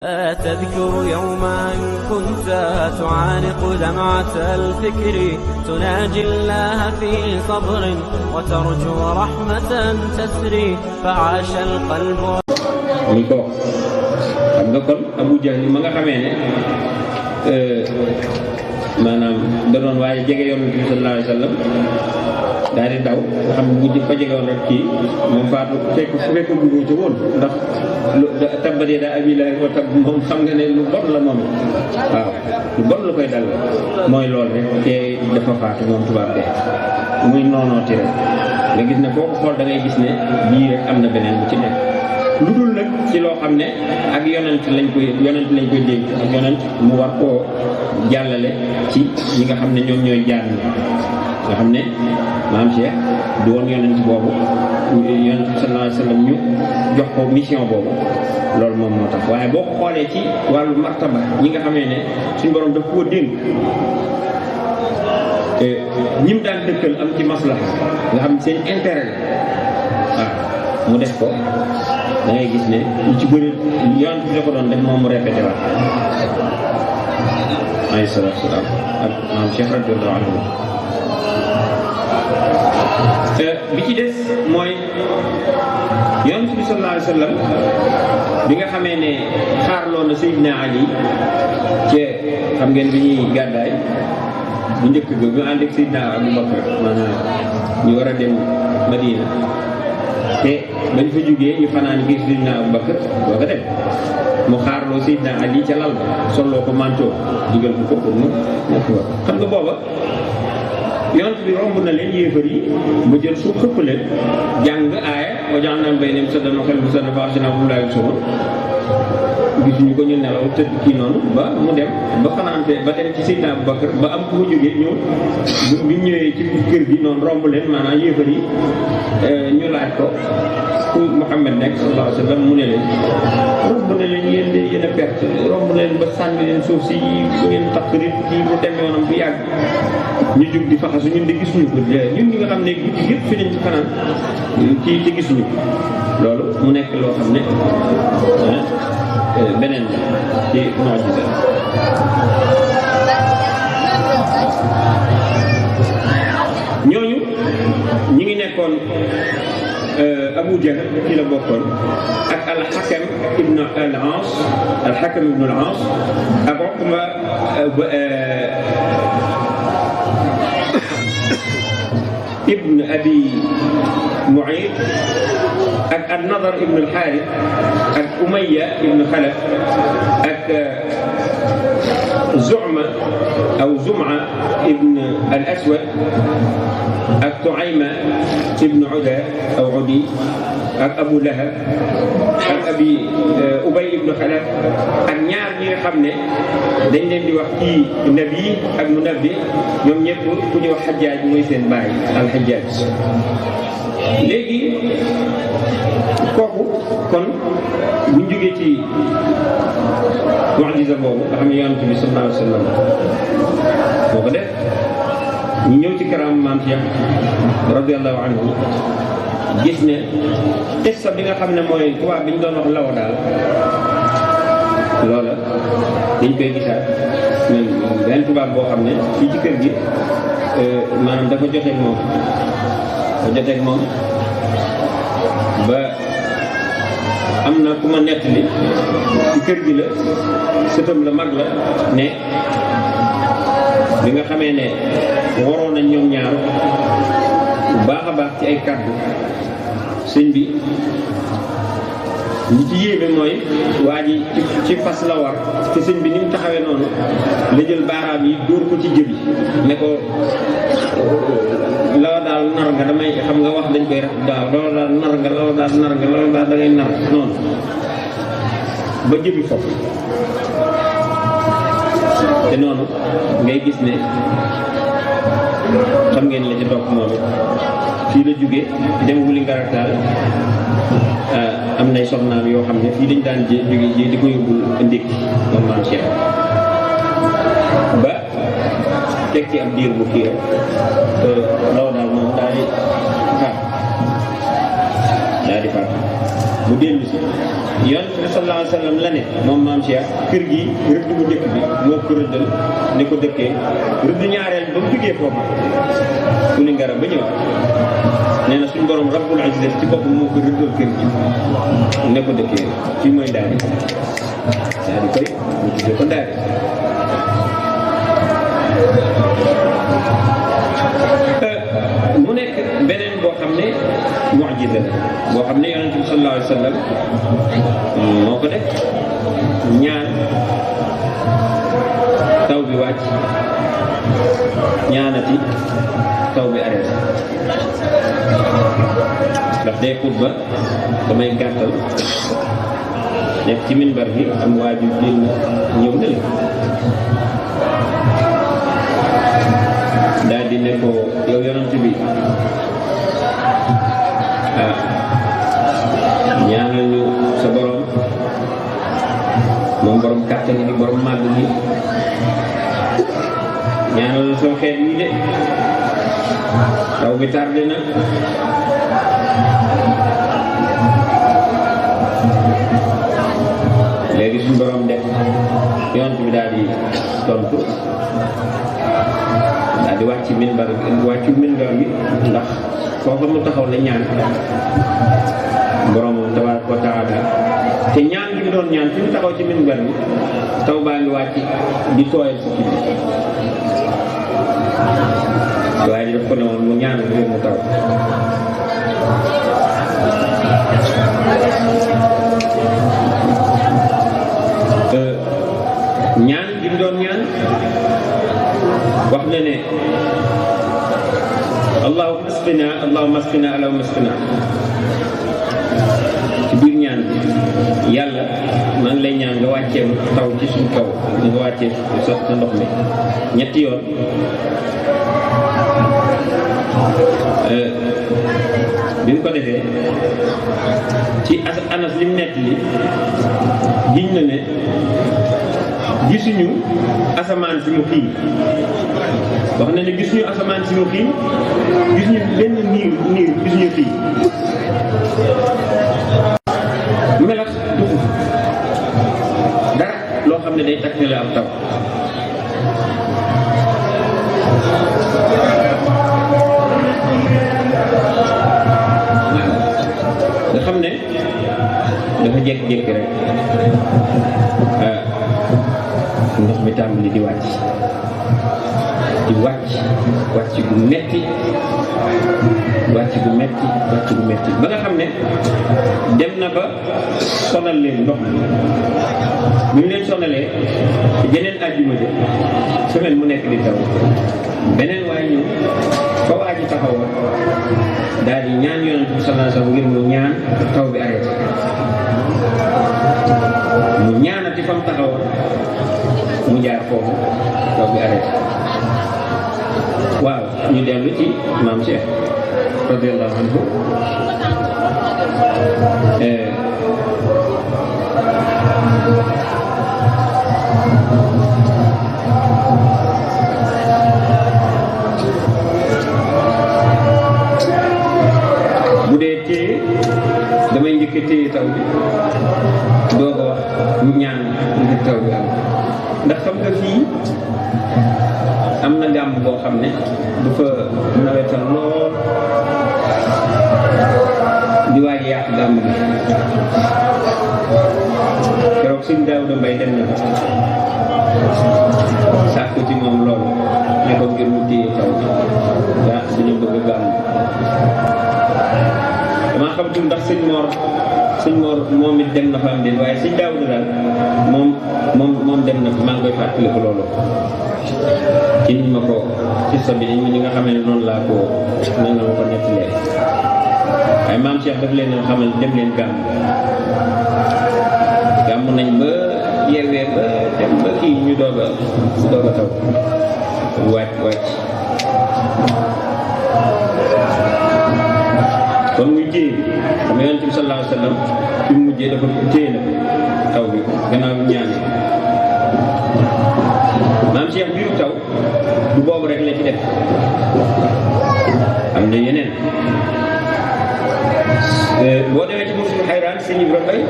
تذكر يوما كنت تعانق دمعة الفكر تناجي الله في صبر وترجو رحمة تسري فعاش القلب. muy ko xam nga kon Abu Jahl ma nga xamee ne maanaam da doon waaye jege Yonent bi sallallahu alayhi wa sallam daal di daw nga xam bu ko jege woon rek kii moom faatu fekk dugg ci woon ndax tabbat yadaa abii lahabin wa tabb moom xam nga ne lu bon la moom waaw lu bon la koy dal mooy loolu rek te dafa faatu moom tubaab de muy noonooti rek nga gis ne foo ko xool da ngay gis ne bii rek am na beneen bu ci nekk lu dul nag ci loo xam ne ak yonent lañ koy dégg ak yonent mu war koo jàllale ci ñi nga xam ne ñoom ñooy jaar nga xam ne maam Cheikh du woon yonent boobu yonent sallallahu alayhi wa sallam ñu jox ko mission boobu loolu moom moo tax waaye boo ko xoolee ci wàllu martaba ñi nga xamee ne suñu borom daf koo dénk ñim daan dëkkal am ci maslaha nga xam seen intérêt la waaw mu def ko da ngay gis ne lu ci bëri yonent bi da ko doon def moom mu répété waat alayhi salaatu wa salaam ak maam Cheikh radiyallahu anhu bi ci des mooy yonent bi sallallahu alayhi wa sallam bi nga xamee ne xaarloo na Seydina Ali ci xam ngeen bi ñuy gàddaay bu njëkk ga ñu ànd ak Seydina Abu Bakar maanaam ñu war a dem Madina te bañ fa jógee ñu fanaan biir Seydina Abu Bakar doo ko dem mu xaarloo Seydina Ali ca lal ba solloo ko manteau digal ko pour mu nekk fa xam nga booba yonent bi romb na leen yéefar yi ba jël suuf xëpp leen jàng aaya wa ja'alnaa baynahum saddan wa xalfahum saddan fa axshaynahum laa yubsiruun gisuñu ko ñu nelaw tëdd kii noonu ba mu dem ba fanaante ba dem ci Seydina Abu Bakar ba am ku fa jógee ñëw bi ñëwee ci kër gi noonu romb leen maanaam yéefar yi ñu laaj ko fu Muhammad nekk sallallahu alayhi wa sallam mu ne leen romb na leen yéen a perte romb leen ba sànni leen suuf si ngeen takk rit kii mu dem yoonam bu yàgg ñu jug di faxasu ñun de gisuñu ko ñun ñi nga xam ne guddi yëpp fi nañ ci fanaan kii te gisuñu ko loolu mu nekk loo xam ne beneen ci mu'jiza ñooñu ñi ngi nekkoon Abu Jahl ci la bokkoon ak al-Hakam ibn al-As ak Uqba ibn Abi Mu'ayt ak an-Nadr ibn al-Harith ak Umayya ibn Khalaf ak Zu'ma aw Zum'a ibn al-Aswad ak Tu'ayma ibn Uda aw Udi ak Abu Lahab ak Ubay ibn Khalaf ak ñaar ñi nga xam ne dañ leen di wax kii nabi ak munabbi ñoom ñëpp ku ñuy wax Hajjaaj mooy seen baay al-Hajjaaj léegi kooku kon buñ jógee ci mu'jiza boobu nga xam ne yonent bi sallallahu alayhi wa sallam moo ko def ñu ñëw ci karam maam Cheikh radiyallahu anhu gis ne qissa bi nga xam ne mooy tubaab bi ñu doon wax law daal loola dañ koy gisaat benn tubaab boo xam ne fii ci kër gi maanaam dafa joteeg moom ba am na ku ma nettali ci kër gi la sëtam la mag la ne bi nga xamee ne waroon nañ ñoom ñaar bu baax a baax ci ay kàddu sëñ bi li ci yéeme mooy waa ji ci fas la war te sëñ bi ni mu taxawee noonu la jël baaraam yi dóor ko ci jëbi ne ko lawa daal nar nga damay xam nga wax dañ koy raf daaw lawa daal nar nga lawa daal da ngay nar noonu ba jëbi foofu te noonu ngay gis ne xam ngeen la ci topp moom it fii la jóge dem wuli ngarataal am nay soxnaam yoo xam ne fii dañ daan jóge di ko yóbbul ndékki moom maam Cheikh ba teg ci ab diir bu kii rek loolu daal moom daal di faatu bu dellu si yonent bi sallallahu alayhi wa sallam la ne moom maam Cheikh kër gi rëdd bu njëkk bi moo ko rëddal ne ko dëkkee rëdd ñaareel ba mu jógee foofu ku ni ngaram ba ñëwaat nee na suñu borom rabbul izzati ci boppam moo ko rëddal kër gi ne ko dëkkee fii mooy daal di koy mu tuddee ko daal mu nekk beneen boo xam ne mu'jiza la boo xam ne yonent bi sallallahu alayhi wa sallam moo ko def ñaan taw bi wàcc ñaanati taw bi arrêté ndax day xutba damay gàttal nekk ci minbar bi am waaju génn ñëw na li daal di ne ko yow yonent bi ñaanal ñu sa borom moom borom kàttan gi borom màgg gi ñaanal ñu soo xeet yi de taw bi tardé na léegi suñu borom def yonent bi daal di tontu daal di wàcc minbar bi ndax foofa mu taxaw la ñaan boromam tabaaraka wa taala te ñaan gi mu doon ñaan fi mu taxaw ci minbar bi taw baa ngi wàcc di tooyal si kii waaye di def ko ne woon mu ñaan ngir mu taw ñaan gi mu doon ñaan wax na ne allahumma asqina allahumma asqina allahumma asqina ci biir ñaan bi yàlla maa ngi lay ñaan nga wàccee taw ci suñ kaw nga wàccee sox sa ndox mi ñetti yoon bi mu ko defee ci Anas li mu nekk li giñ na ne gisuñu asamaan si mu xiin wax na ne gisuñu asamaan si mu xiin gisuñu benn niir gisuñu xiin melax dugg dara loo xam ne day takk ne la am taw nga xam ne dafa jékki-jékki rek ndox mi tàmbali di wàcc gu metti wàcc gu metti ba nga xam ne dem na ba sonal leen ndox mi bu ñu leen sonalee jeneen àjjuma ji semaine mu nekk di taw beneen waaye ñu ba waa ji taxawoon daal di ñaan yonent bi sallallahu alayhi wasallam ngir mu ñaan taw bi arrêté mu ñaanati fa mu taxawoon mu jaar foofu taw bi arrêté waaw ñu dellu ci maam Cheikh radiyallahu anhu bu dee téye damay njëkk a téye taw bi doo ko wax ñaan ngir taw bi am ndax xam nga fii am na gàmm boo xam ne dafa nawetal lool di waaj yàq gàmm bi keroog suñ Daawuda Mbay dem na sàkku ci moom loolu ne ko ngir mu téye taw bi daa suñu bëgg gàmm damaa xamatul ndax sëñ Mor moom it dem na fa am déet waaye sëñ Daawuda daal moom dem na fa maa ngi koy fàttaliku loolu ci niñ ma ko ci sa bi ñi nga xamee ne noonu laa ko na nga ma ko nettalee waaye maam Cheikh daf leen xamal dem leen gàmm nañ ba yeewee ba dem ba kii ñu doog a taw wàcc kon muy téye xam yonent bi sallallahu alayhi wa sallam fi mu mujjee dafa téye na taw bi gannaaw bi ñaanee maam Cheikh biiru taw du boobu rek la ci def am na yeneen boo demee ci Moussa Xayraan sëñ Ibra Bay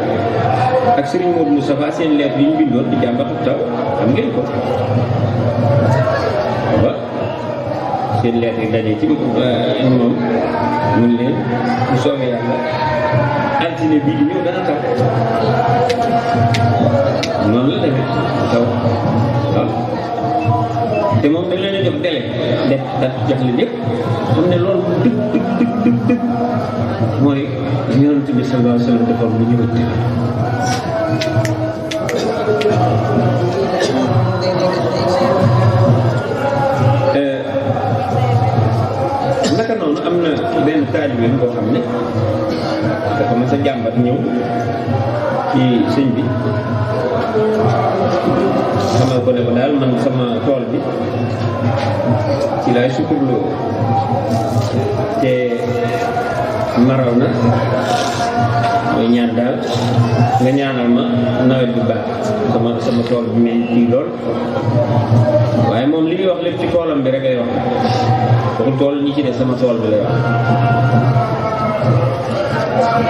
ak Serigne Modou Moustapha seen lettre yi ñu bindoon di jàmbatu taw xam ngeen ko ba seen lettre yi daje ci moom mun leen bu soobee yàlla altine bii di ñëw dana taw noonu la demee taw waaw te moom dañ leen a jox délai def jox leen yëpp xam ne loolu dëgg mooy yonent bi sallallahu alayhi wa sallam defoon lu ñëwut naka noonu am na benn taalibe boo xam ne dafa mas a jàmbat ñëw ci sëñ bi xamal ko ne ko daal man sama tool bi ci laay suturloo te maraw na mooy ñaan daal nga ñaanal ma nawet bu baax sama tool bi mel kii lool waaye moom li muy wax lépp ci toolam bi rek lay wax waxul tool ñi ci des sama tool bi lay wax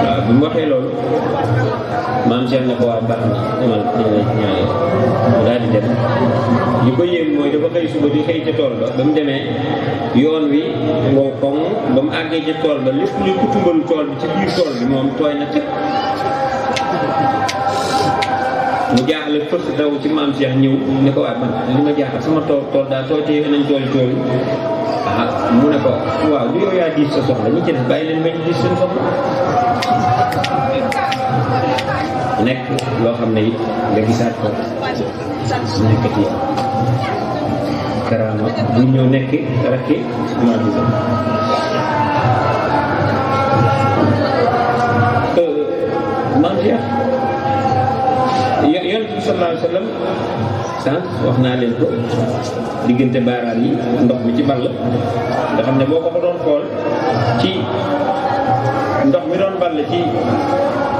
waaw bi mu waxee loolu maam Cheikh ne ko waa baax na demal ñaanal mu daal di dem li ko yéem mooy dafa xëy suba di xëy ca tool ba ba mu demee yoon wi wow koŋ ba mu àggee ca tool ba lépp luy kutumbalu tool bi ci biir tool bi moom tooy na tëpp mu jaaxle fës daw ci maam Cheikh ñëw ne ko waa man li ma jaaxal sama tool daal tooy te nañ tool mu ne ko waaw du yow yaa diis sa soxla ñi ci def bàyyi leen bañ diis seen soxla nekk loo xam ne it nga gisaat ko nekkati karaama bu ñëw nekk rakki mu'jiza maam Cheikh yonent bi sallallahu alayhi wa sallam sànq wax naa leen ko diggante baaraam yi ndox mi ci ball nga xam ne boo ko doon xool ci ndox mi doon ball ci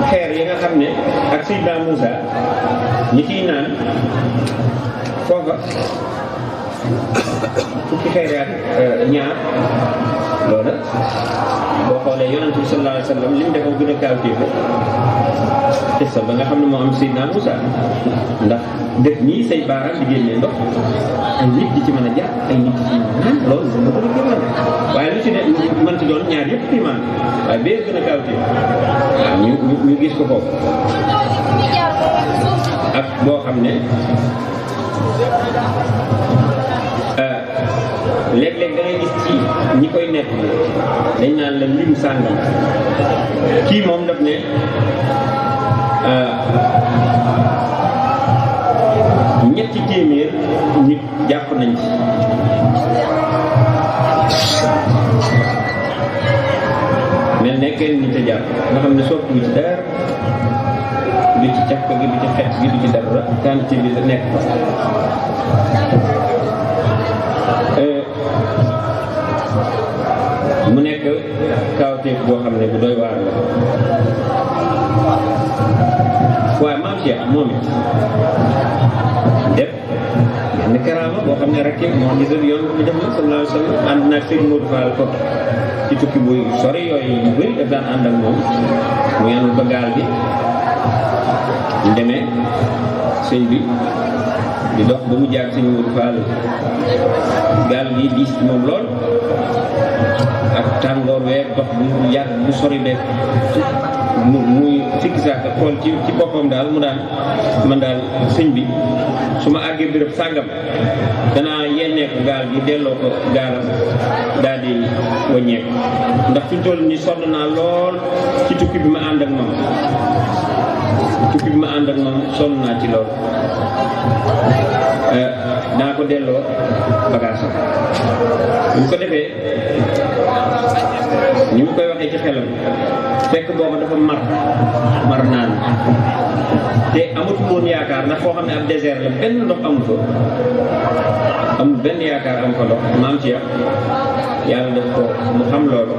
xeer yi nga xam ne ak Seydina Moussa ñi ciy naan foofa fukki xeer yaak ñaar loola boo xoolee yonent bi sallallahu alayhi wa sallam li mu defoon gën a kaawteefe xissa ba nga xam ne moo am Seydina Moussa ndax def nii say baaraam di génnee ndox ay nit di ci mën a jàpp ay nit di ci naan loolu dama ko gën a waaye lu ci ne mënti doon ñaar yëpp fi man waaye bee gën a kaawteefe waaw ñu gis ko foofu ak boo xam ne léeg-léeg da ngay gis ci ñi koy nekk dañ naan la lim sàngam kii moom daf ne ñetti téeméer nit jàpp nañ ci mel ne kenn nit a jàpp nga xam ne soppi ci dara du ci càkk gi du ci xeet gi du ci dara quantité bi la nekk fa mu nekk kawteef boo xam ne bu doy waar la waaye maam Cheikh moom it def benn karaama boo xam ne rek moo gis yoon bi def na sallallahu alayhi wa sallam ànd naag sëñ Modou Fall ko ci tukki bu sori yooyu yu bëri daf daan ànd ak moom mu yanul ba gaal bi ñu demee sëñ bi di dox ba mu jàgg sëñ Modou Fall gaal gi diis ci moom lool ak tàngoor weeg dox bu yàgg bu sori beeg muy sikki saaka xool ci boppam daal mu daan man daal sëñ bi su ma àggee béréb sàngam danaa yenneeku gaal gi delloo ko gaalam daal di wàññeeku ndax fi toll ni sonn naa lool ci tukki bi ma ànd ak moom sonn naa ci lool naa ko delloo bagaasam bu ko defee ni mu koy waxee ci xelam fekk booba dafa mar naan te amatul woon yaakaar ndax foo xam ne ab désert la benn ndox amu fa amul benn yaakaar am fa ndox maam Cheikh yàlla def ko mu xam loolu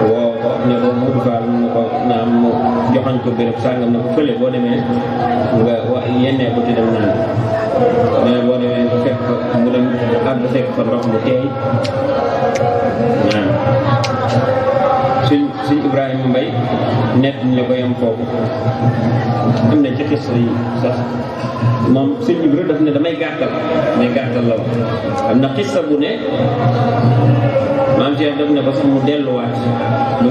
woo ko ne ko Modou Fall mu ko naam mu joxañ ko béréb sàngam na ko fële boo demee nga yennee ko ci dem naan mais boo demee nga fekk mu dem àgg fekk fa ndox mu teey naan suñ Ibrahima Mbay nett ñu ko yam foofu am na ci xis yi sax moom suñ Ibrahima daf ne damay gàttal la wax am na xissa bu ne maam Cheikh def na ba sax mu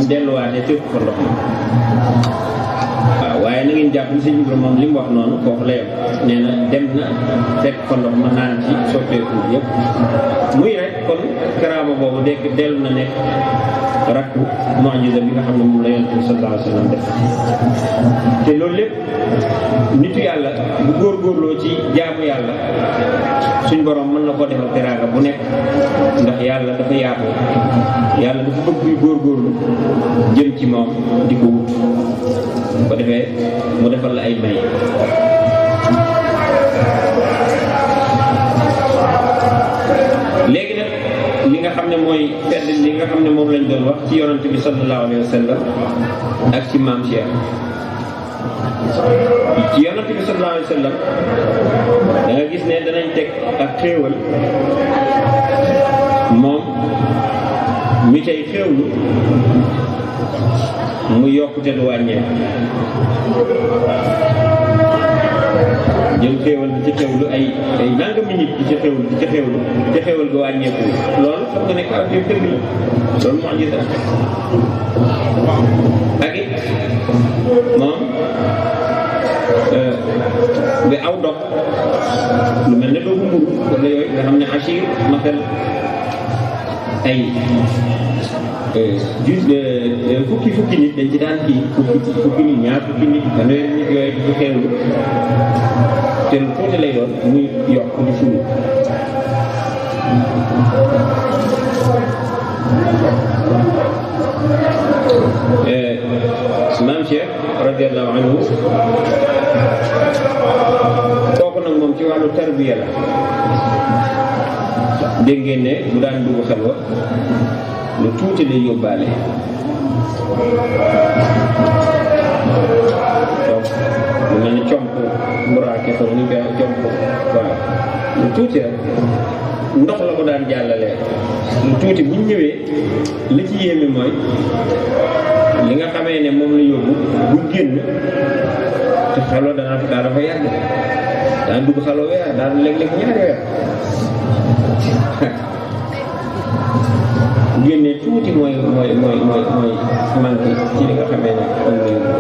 delluwaatee fépp fa ndox mi waaw waaye na ngeen jàpp ni sëñ Ibrahima moom li mu wax noonu foofu la yem nee na dem na fekk fa ndox ma naan ci soppeeku yëpp muy rek kon karaama boobu dellu na nekk rakku mu'jiza bi nga xam ne moom la yonent bi sallallahu alayhi wa sallam def te loolu lépp nitu yàlla bu góorgóorloo ci jaamu yàlla suñ borom mën na koo defal teraanga bu nekk ndax yàlla dafa yaatu yàlla dafa bëgg kuy góorgóorlu jëm ci moom di ko wut bu ko defee mu defal la ay may léegi nag li nga xam ne mooy fedd li nga xam ne moom lañ doon wax ci yonent bi sallallahu alayhi wa sallam ak ci maam Cheikh ci yonent bi sallallahu alayhi wa sallam da nga gis ne danañ teg ak xéewal moom mi tey xéewlu mu yokkute du wàññeeku jël xéewal bi ci xéewlu ay nangami nit di ci xéewlu te xéewal ga wàññeeku loolu xam nga ne ko ak yow dëgg la loolu moo gis ak it moom ba aw dog lu mel ne doogu mburu wala yooyu nga xam ne achir matal ay fukki nit dañ ci daan kii fukki nit ñaar fukki nit fanweeri nit yooyu di xeewlu te lu tuuti lay doon muy yokk di fulu maam Cheikh radiyallahu anhu kooku nag moom ci wàllu tarbiya la dégg ngeen ne bu daan dugg xelwa lu tuuti lay yóbbaale donc lu mel ni comp mburaake fa ñu koy comp waaw lu tuuti rek ndox la ko daan jàllalee lu tuuti bu ñëwee li ci yéeme mooy li nga xamee ne moom la yóbbu bu génn te xelwa daa dafa yàgg daan dugg xelwa weer daan léeg-léeg ñaari weer génne tuuti mooy manqué ci li nga xamee ne am na yóbbu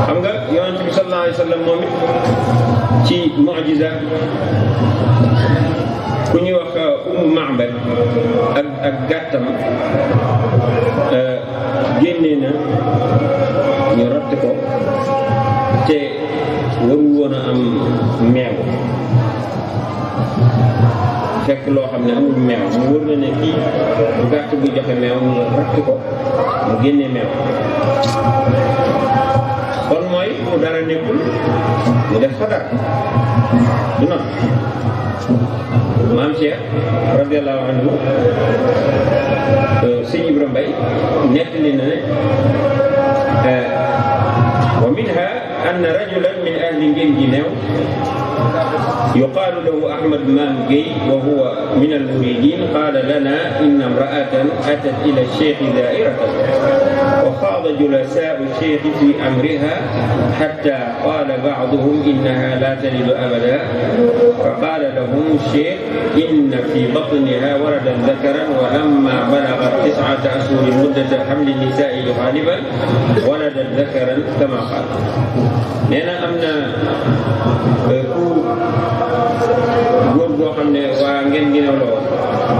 xam nga yonent bi sallallahu alayhi wa sallam moom it ci mu'jiza ku ñuy wax Ma'bad ak gàttam génnee na ñu ratt ko te waru woon a am meew fekk loo xam ne amul meew mu wër na ne kii bu gàtt bu joxe meew ñu ratt ko mu génnee meew kon mooy mu dara nekkul mu def fa dara du noonu maam Cheikh radiyallahu anhu sëñ Ibrahima Mbay nettali na ne wa minha anna rajulan min ahli Guinguinéo yuqaalu lahu Ahmad Maam Gueye wa huwa min al-muridin qaala lana inna imra'atan atat ila ash-shaykh zaa'iratan wa xaada julasaa'u ash-shaykh fi amriha hatta qaala ba'duhum innaha la talidu abadan fa qaala lahum ash-shaykh inna fi batniha waladan dhakaran wa lamma balagat 9 ashhurin muddata hamli an-nisaa'i ghaliban waladan dhakaran kama qaala nee na am na góor goo xam ne waa ngeen ginew la woon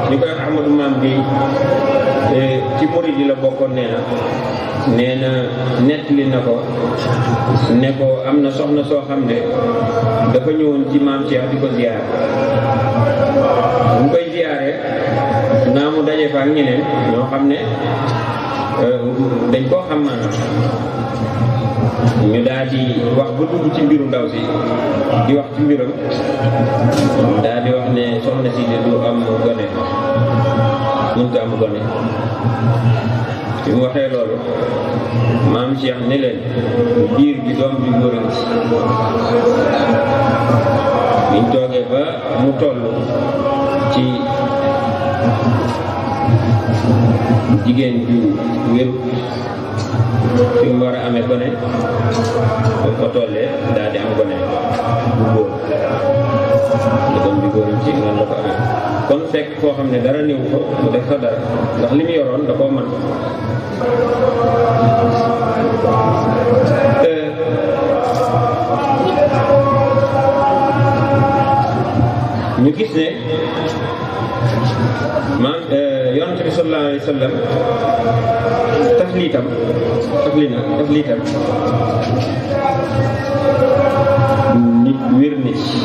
ñu koy wax Ahmadou Maam Gueye ci murid yi la bokkoon nee na nettali na ko ne ko am na soxna soo xam ne dafa ñëwoon ci maam Cheikh di ko ziyaar bu mu koy ziyaaree naa mu daje fa ak ñeneen ñoo xam ne dañ koo xam maanaam ñu daal di wax ba dugg ci mbiru ndaw si di wax ci mbiram daal di wax ne soxna si du am gone mënut am gone bi mu waxee loolu maam Cheikh ne leen biir gi doom ju góor a ngi ci biñ toogee ba mu toll ci jigéen ju wéru fi mu war a amee gone ba ko tollee daal di am gone bu góor li doom ju góor ci noonu la ko amee kon fekk koo xam ne dara néew ko mu def fa dara ndax li mu yoroon da koo mën ñu gis ne yonent bi sallallahu alayhi wa sallam tafliitam nit wér na ci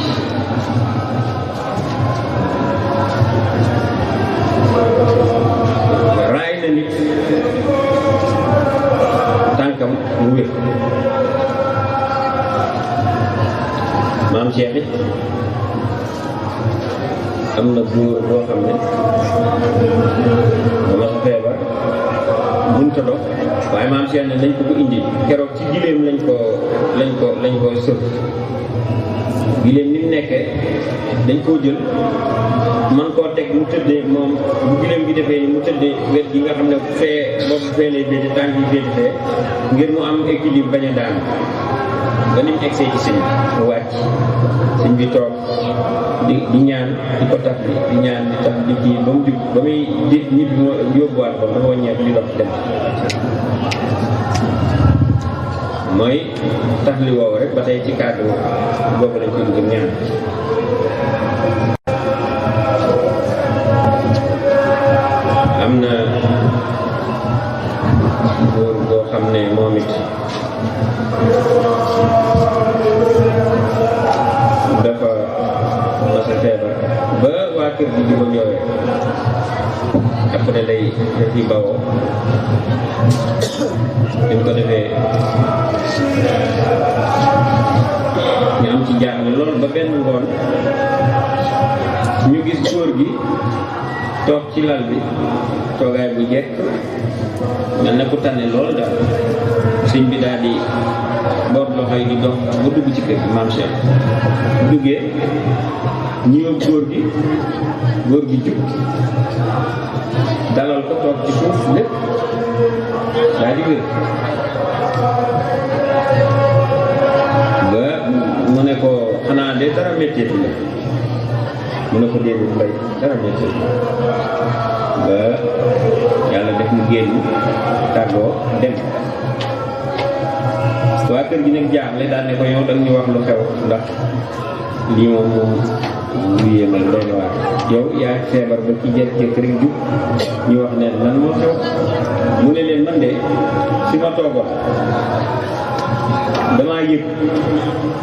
raay na nit tànkam mu wér maam Cheikh it am na góor boo xam ne dama sa feebar mënut a dox waaye maam Cheikh ne nañ ko indi keroog ci gileem lañ ko sëf gileem ni mu nekkee dañ koo jël man koo teg mu tëddee moom bu gileem gi defee ni mu tëddee wet gi nga xam ne fee boobu fee lay féete tànk yi féete fee ngir mu am équilibre bañ a daan ba ni mu egsee ci sëñ bi mu wàcc sëñ bi toog di ñaan di ko tax di ñaan di tax di kii ba mu jug ba muy di ñibbi moo yóbbuwaat ko dafa wàññeeku di dox dem mooy tax li woowu rek ba tey ci cadre boobu lañ koy dugg ñaan am na góor boo xam ne moom it dafa mas a feebar ba waa kër gi di ko ñëwee après lay dafi bawoo ñu ko defee ñu am ci jaaxle loolu ba benn ngoon ñu gis góor gi toog ci lal bi toogaay bu jekk mel na ku tànne loolu daal sëñ bi daal di boot loxo yi di dox ba dugg ci kër gi maam Cheikh bu duggee ñu yóbbu góor gi jug dalal ko toog ci suuf lépp daal di wér ba mu ne ko xanaa de dara métteetu la mu ne ko déedéet mbay dara métteetu ba yàlla def mu génn tàggoo dem waa kër gi nag jaaxle daal ne ko yow danga ñu wax lu xew ndax lii moom lu yéemal doy na waar yow yaa feebar ba ci jekk rek jub ñu wax ne lan moo xew mu ne leen man de si ma toogoon damaa yëg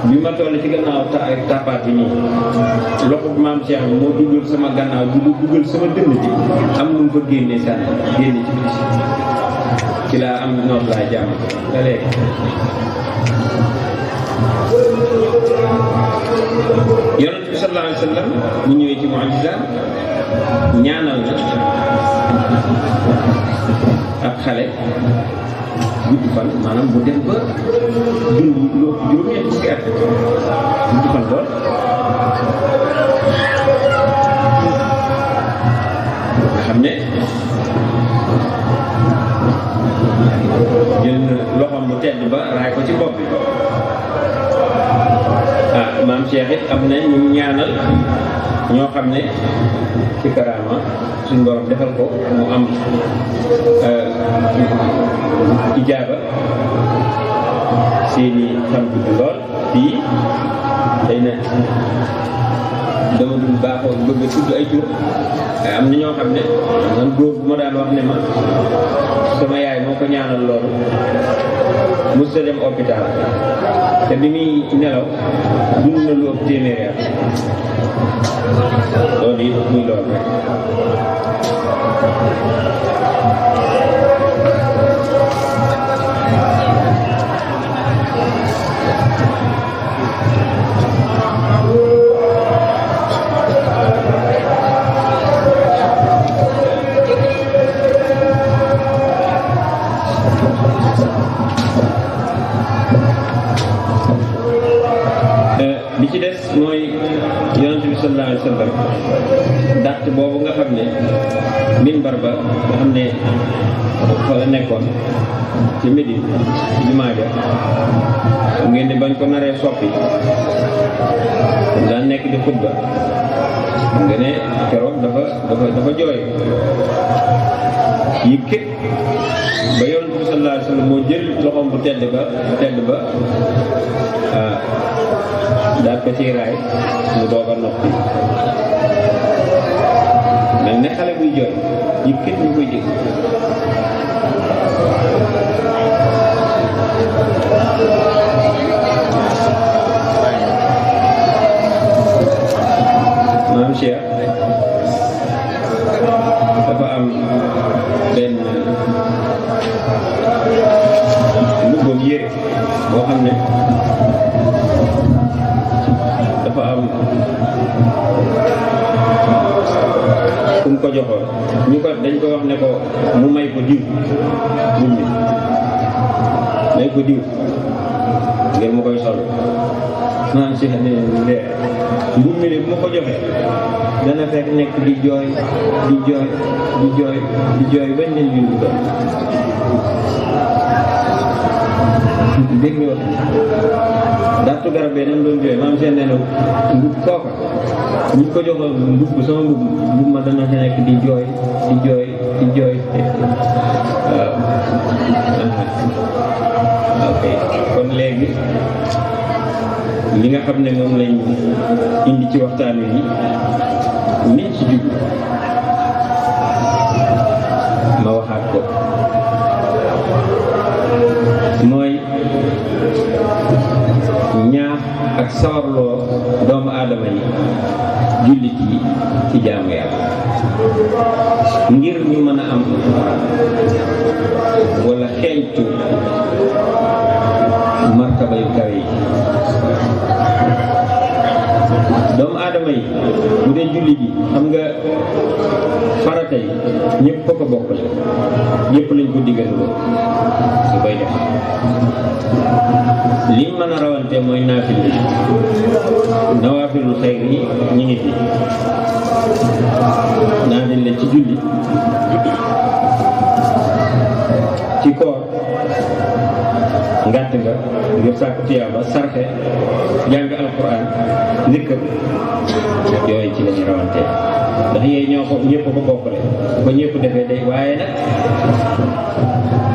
bi ma toll ci gannaaw tàppaat bi nii loxo maam Cheikh moo duggal sama gannaaw duggal sama dënn bi am lu mu fa génnee sànni génne ci biti ci laa am noonu laa jàmm ba léegi yonent bi sallallahu alayhi wa sallam mu ñëwee ci mu'jiza ñaanal na ak xale gudd fan maanaam bu dem ba dund lu juróom-ñetti fukki at gudd fan lool nga xam ne jël na loxoom bu tedd ba raay ko ci bopp bi maam Cheikh it am na ñu ñaanal ñoo xam ne ci karaama suñu borom defal ko mu am ijaaba seeni fan gudd lool fii xëy na dama dul baaxoo bëgg a tudd ay tur waaye am na ñoo xam ne man góor bu ma daan wax ne ma sama yaay moo ko ñaanal loolu mos a dem hôpital te bi muy nelaw dund na lu ëpp téeméeri at loolu it muy lool rek mooy yonent bi sallallahu alayhi wa sallam dàtt boobu nga xam ne minbar ba nga xam ne fa la nekkoon ci Médine ci jumaa ja ngeen ne bañ ko naree soppi daan nekk di xutba nga ne keroog dafa jooy yi képp ba yonent bi sallallahu alayhi wa sallam moo jël loxoom bu tedd ba daal ko ci raay mu doog a noppi mel ne xale buy jooy yi képp ñu koy dégg maam Cheikh dafa am benn mbubbam yére boo xam ne dafa am ku mu ko joxoon dañ ko wax ne ko mu may ko diw may ko diw ngir mu koy sol maam Cheikh ne leer mbub mi de bu ma ko joxee dana fekk nekk di jooy bañ leen bindu doon dégg nga wax daatu garab bee nan doon jooy maam Cheikh nee na mbub kooka ñu ko joxoon mbub sama mbub ma dana fa nekk di jooy waaw ok kon léegi li nga xam ne moom lañ indi ci waxtaan wi niñ ci jublu ma waxaat ko mooy ñaax ak sawarloo doomu aadama yi jullit yi ci jaamu yàlla ngir ñu mën a am wala xeeñtu martaba yu kawe yi doomu aadama yi bu dee jullit yi xam nga farata yi ñëpp ko bokkale ñëpp lañ ko digal loolu su koy def liñ mën a rawante mooy naafil bi nawaafilul xayr yi ñu ngi fi naafil la ci julli ci koor ngàtt nga ngir sàkku tiyaaba sarxe jàng alquran zikr yooyu ci la ñu rawante ndax yooyu ñoo ko ñëpp ko bokkale bu ko ñëpp defee day waaye nag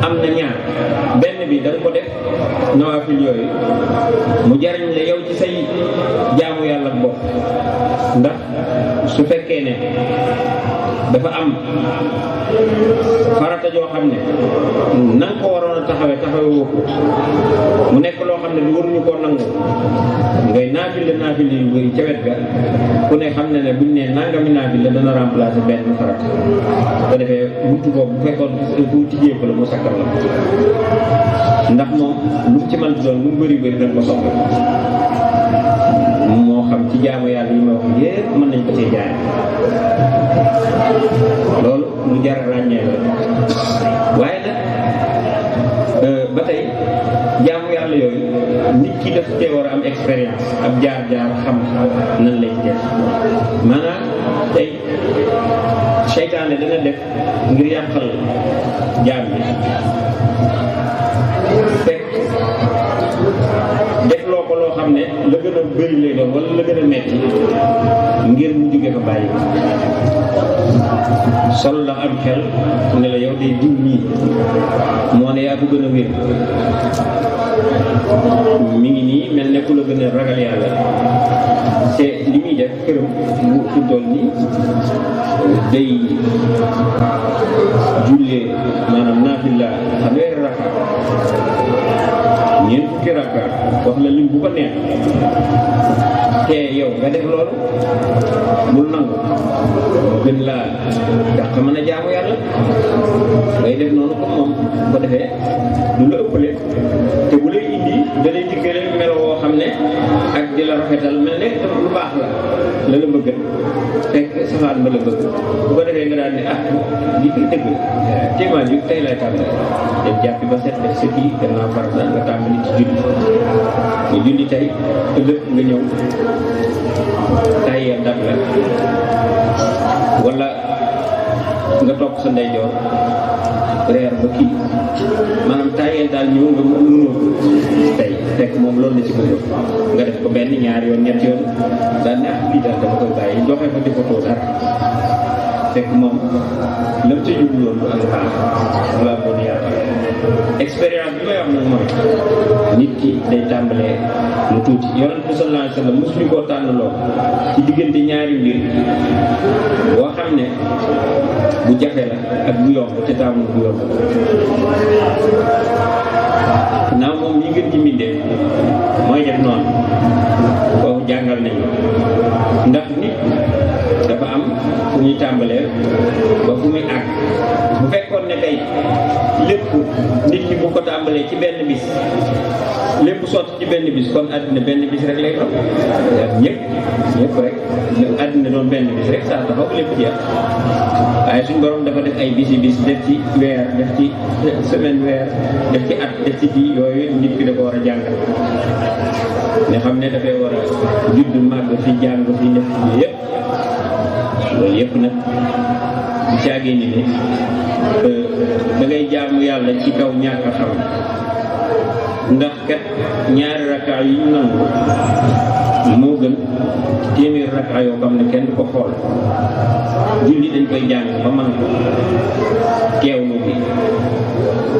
am na ñaar benn bi da nga ko def nawaafil yooyu mu jariñ la yow ci say jaamu yàlla bopp ndax su fekkee ne dafa am farata joo xam ne na nga ko waroon a taxawe woo ko mu nekk loo xam ne lu waruñu koo nangu ngay naafil yu bëri ca wet ga ku ne xam ne buñ ne nangami naafil la dana remplacer benn farata ko defee buntu boobu bu fekkoon bu tijjee ko la mu sakkal la ndax moom lu ci mën doon lu mu bëri dañ ko soxla moo xam ci jaamu yàlla yi ma wax yépp mën nañ ko cee jaay loolu lu jar ràññee la waaye nag ba tey jaamu yàlla yooyu nit ki daf cee war a am expérience ab jaar-jaar xam nan lay def maanaam tey seytaane dana def ngir yàqal jaam bi fekk def loo ko loo xam ne la gën a bëri lay doon wala la gën a metti ngir mu jóge fa bàyyi ko sol la am xel ne la yow day diw nii moo ne yaa ko gën a wér mi ngi nii mel ne ku la gën a ragal yàlla te li muy def këram mu fi dool nii day jullee maanaam naafila fanweeri rakka ñeent fukki rakka wax la lim bu ko neex te yow nga def loolu bul nangu moo gën laa dàq mën a jaamu yàlla ngay def noonu comme moom bu ko defee du la ëppale te bu lay indi da lay diggale melo woo xam ne ak di la rafetal mel ne lu baax baax la la bëgg fekk safaan ba la bëgg bu ko defee nga daal ne ah li koy dëgg téemaan bi tey lay tàmbali dem jàppi ba set def sa kii gannaaw farata nga tàmbali ci julli nga julli tey ëllëg nga ñëw tayee dab la wala nga topp sa ndeyjoor reer ba kii maanaam tayee daal ñëw nga mënoo tey fekk moom loolu la ci bëgg nga def ko benn ñaari yoon ñetti yoon daal ne ah lii daal dama koy bàyyi joxe ko defatoo dara fekk moom lam ca jublu woon du am baax wala bon yàlla expérience bi may wax nag mooy nit ki day tàmbalee lu tuuti yonent bi sallallahu alayhi wa sallam mosuñu koo tànn loo ci diggante ñaari mbir boo xam ne bu jafe la ak bu yomb te taamu bu yomb naaw moom ñi gën ci mbindee mooy def noonu kooku jàngal nañu ndax nit dafa am fu ñuy tàmbalee ba fu muy àgg bu fekkoon ne tey lépp nit ki bu ko tàmbalee ci benn bis lépp sotti ci benn bis kon àddina benn bis rek lay doon ñëpp rek àddina doon benn bis rek saa taxaw lépp jeex waaye suñ borom dafa def ay bis def ci weer def ci semaine weer def ci at def ci kii yooyu nit ki da ko war a jàngal nga xam ne dafay war a judd màgg fi jàng fi def ci yëpp loolu yëpp nag bu caagee ni ne da ngay jaamu yàlla ci kaw ñàkk a xam ndax kat ñaari rakkaa yi ñu nangu moo gën téeméer rakkaa yoo xam ne kenn du ko xool julli dañ koy jàng ba man ko teewlu bi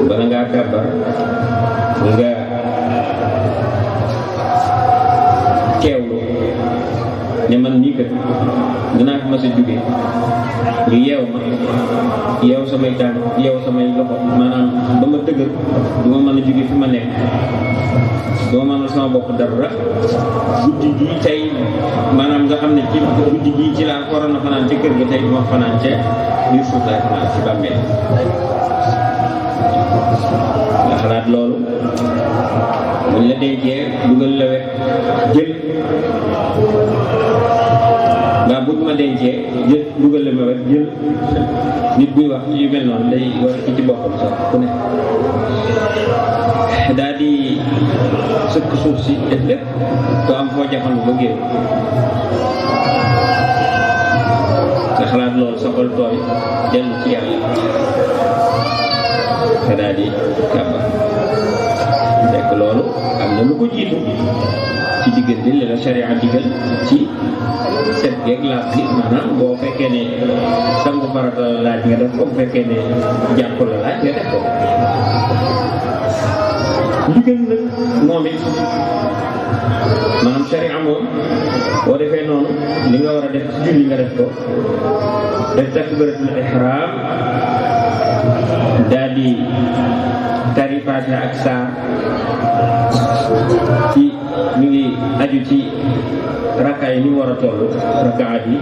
bala ngaa kàbbar nga teewlu ne man nii kat danaa fi ma sa jóge ñu yeew ma yeew samay tànk yeew samay loxo maanaam ba ma dëgër du ma mën a jóge fi ma nekk du ma mën a sama bopp dara guddi gii tey maanaam nga xam ne ci guddi gii ci laa waroon a fanaan ci kër ga tey du ma fanaan ca biir suuf laay fanaan ci bàmmeel nga xalaat loolu buñ la dencee dugal la wet jël ndaa buñ ma dencee jël dugal la ma wet jël nit buy wax yu mel noonu day war a ci boppam sax ku ne daal di sëkk suuf si def lépp ko am foo jafandu ba génn nga xalaat loolu sa xol tooy dellu ci yàlla nga daal di kàbba fekk loolu am na lu ko jiitu ci diggante li la sharia digal ci set geeg laab bi maanaam boo fekkee ne sangu farata la laaj nga def ko bu fekkee ne jàpp la laaj nga def ko li gën nag moom it maanaam sharia moom boo defee noonu li nga war a def ci julli nga def ko def takbiratul ihram daal di tari Faatiha ak saar ci mi ngi aju ci rakkaa yi ni mu war a toll rakkaat yi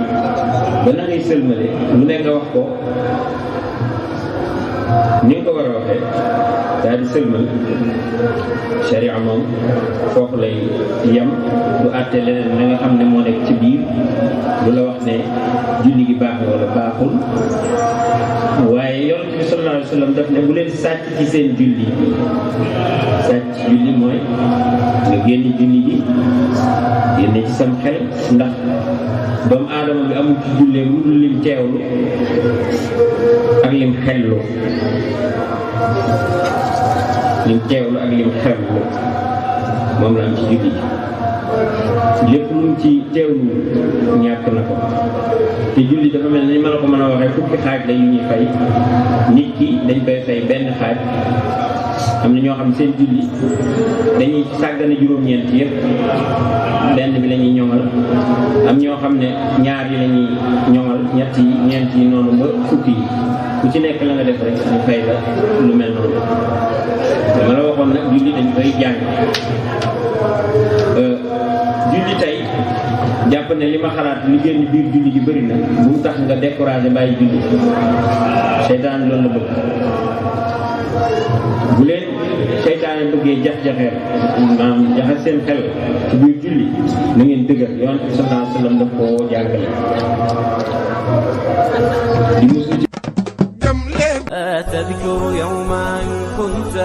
ba na ngay sëlmale lu ne nga wax ko ni nga ko war a waxee daal di sëlmal sharia moom foofu lay yem du àtte leneen la nga xam ne moo nekk ci biir du la wax ne julli gi baax na wala baaxul waaye yonent bi sallallahu alayhi wa sallam daf ne bu leen sàcc ci seen julli sàcc julli mooy nga génn julli gi génne ci sam xel ndax doomu aadama bi amul ci jullee lu dul lim teewlu ak lim xellu lim teewlu ak lim xellu moom la am ci julli lépp lu mu ci teewlu ñàkk na ko te julli dafa mel ni ma la ko mën a waxee fukki xaaj la yu ñuy fay nit ki dañ koy fay benn xaaj am na ñoo xam seen julli dañuy sàggane juróom-ñeent yëpp benn bi la ñuy ñoŋal am ñoo xam ne ñaar yi la ñuy ñoŋal ñett yi ñeent yi noonu ba fukki yi ku ci nekk la nga def rek ñu fay la lu mel noonu dama la waxoon nag julli dañ koy jàng julli tey jàpp jàpp ne li ma xalaat li génn biir julli gi bëri na bu mu tax nga découragé bàyyi julli seytaan loolu la bëgg bu leen seytaane bëggee jax-jaxeer maam jaxas seen xel ci biir julli na ngeen dëgër Yonent bi sallallahu alayhi wa sallam daf koo jàngale di muslu ci تذكر يوما كنت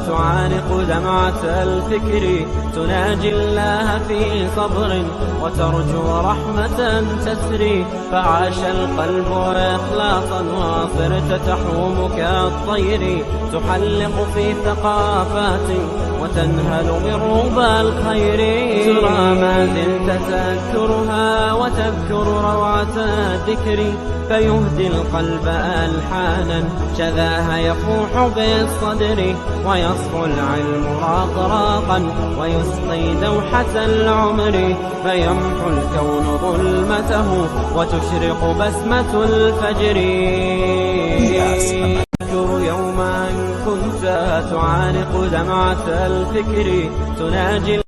تعانق دمعة الفكر تناجي الله في صبر وترجو رحمة تسري فعاش القلب إخلاصا وصرت تحوم كالطير تحلق في ثقافات وتنهل من ربى الخير ترى ما زلت تذكرها وتذكر روعة الذكر فيهدي القلب ألحانا شذاها يفوح بالصدر ويصفو العلم راقراقا ويسقي دوحة العمر فيمحو الكون ظلمته وتشرق بسمة الفجر تذكر يوما كنت تعانق دمعة الفكر تناجي